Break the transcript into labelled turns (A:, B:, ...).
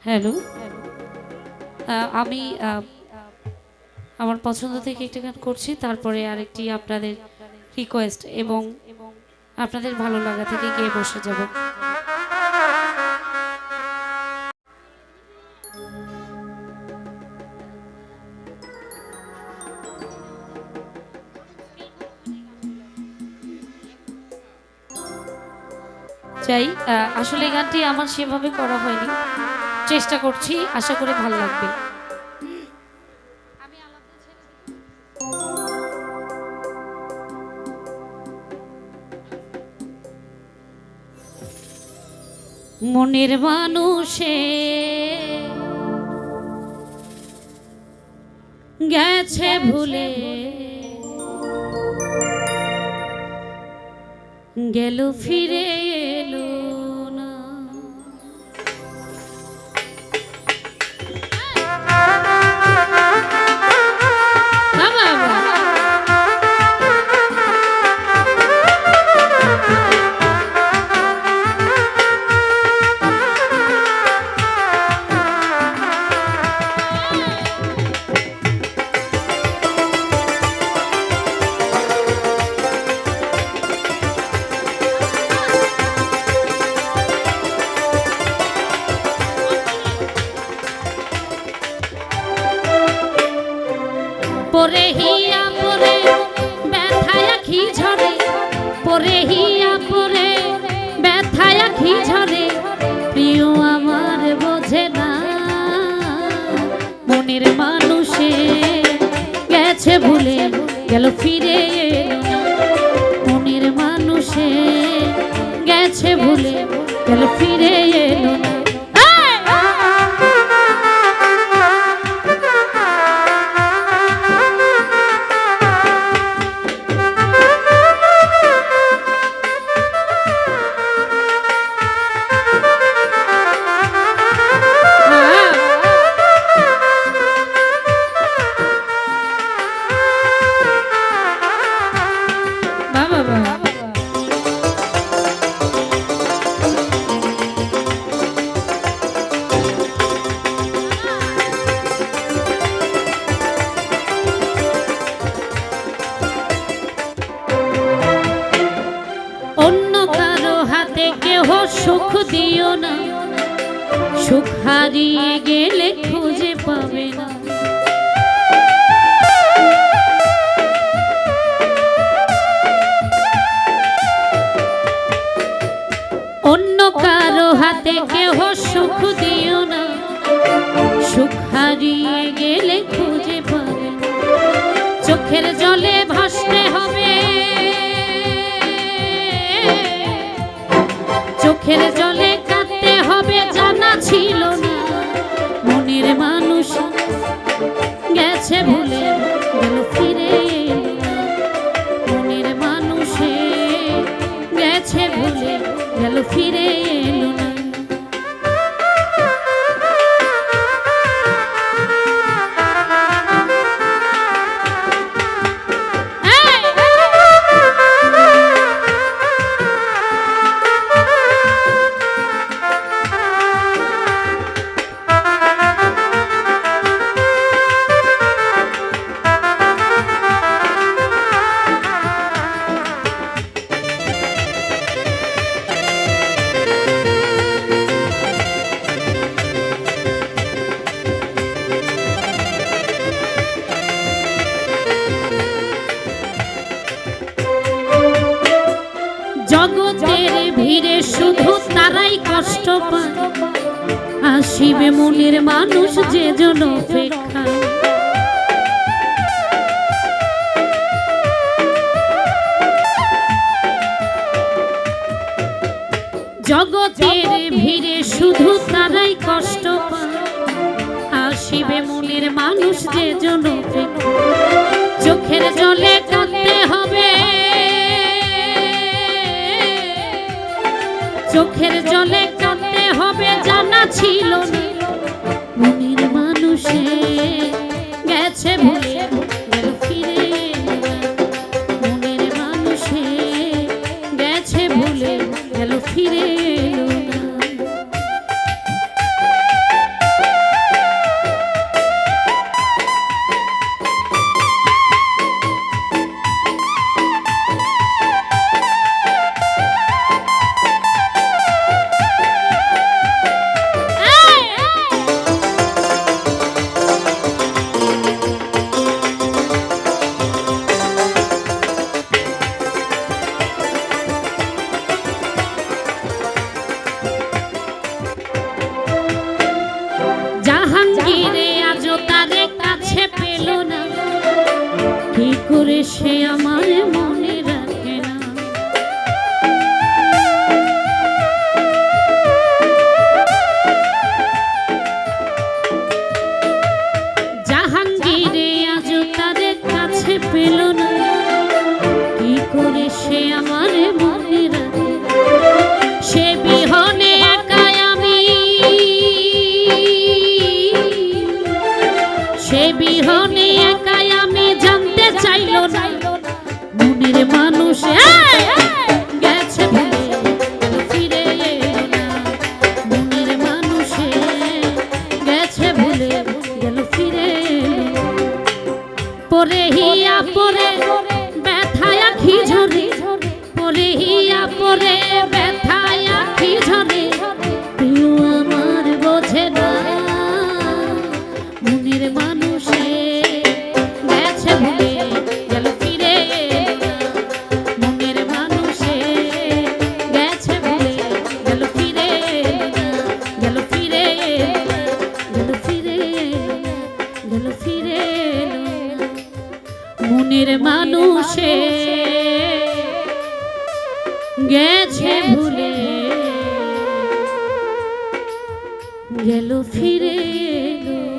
A: Hello. আমি আমার পছন্দ থেকে একটা গান করছি, তারপরে আরেকটি আপনাদের রিকোয়েস্ট এবং আপনাদের ভালো লাগা থেকে গিয়ে বসে যাব। চাই আসলে এই গানটি আমার সেভাবে করা হয়নি, চেষ্টা করছি, আশা করি ভালো লাগবে। মনের মানুষে গেছে ভুলে, গেল ফিরে এলো না। পরে হিয়া পরে ব্যথায় আখি ঝরে, পরে হিয়া পরে ব্যথায় আখি ঝরে, প্রিয় আমার বোঝে না। মনের মানুষে গেছে ভুলে, গেল ফিরে এলো না। মনের মানুষে গেছে ভুলে, গেল ফিরে এলো না। অন্য কারো হাতে কেহ সুখ দিও না, সুখ হারিয়ে গেলে খুঁজে পাবে না। অন্য কারো হাতে কেহ সুখ দিও না, সুখ হারিয়ে গেলে খুঁজে পাবে না। চোখের জলে ভাসতে হবে, চোখের জলে কাঁদতে হবে, জানা ছিল না। মনের মানুষ গেছে ভুলে, গেল ফিরে এলো না। মনের মানুষে গেছে ভুলে, গেল ফিরে এলো না। জগতের ভিড়ে শুধু তারাই কষ্ট পায়, আসিবে মনের মানুষ যে জন অপেক্ষায়। জগতের ভিড়ে শুধু তারাই কষ্ট পায়, আসিবে মনের মানুষ যে জন অপেক্ষায়। চোখের জলে কাঁদতে হবে, চোখের জলে কাঁদতে হবে, জানা ছিল না। মনের মানুষে গেছে ভুলে, গেল ফিরে এলো না। মনের মানুষে গেছে ভুলে, গেল ফিরে এলো না। সে আমার মনে রাখে না। জাহাঙ্গীরে আজও তাদের কাছে পেল না, কি করে সে আমার মনে রাখে। সে বিহনে একাই আমি, সে বিহনে একাই আমি, জানতে চাইল না মনের মানুষ গেছে ভুলে ফিরে এলো না। মনের মানুষে গেছে ভুলে গেল ফিরে এলো। পরে হিয়া পরে ব্যথায় আখি ঝরে, পরে হিয়া পরে ব্যথায় আখি ঝরে। প্রিয় আমার বোঝে না মনের মানুষে গেছে ভুলে গেল ফিরে এলো না। মনের মানুষে গেছে ভুলে গেল ফিরে এলো না। গেল ফিরে এলো না, গেল ফিরে এলো না, গেল ফিরে এলো না। মনের মানুষে গেছে ভুলে গেল ফিরে এলো।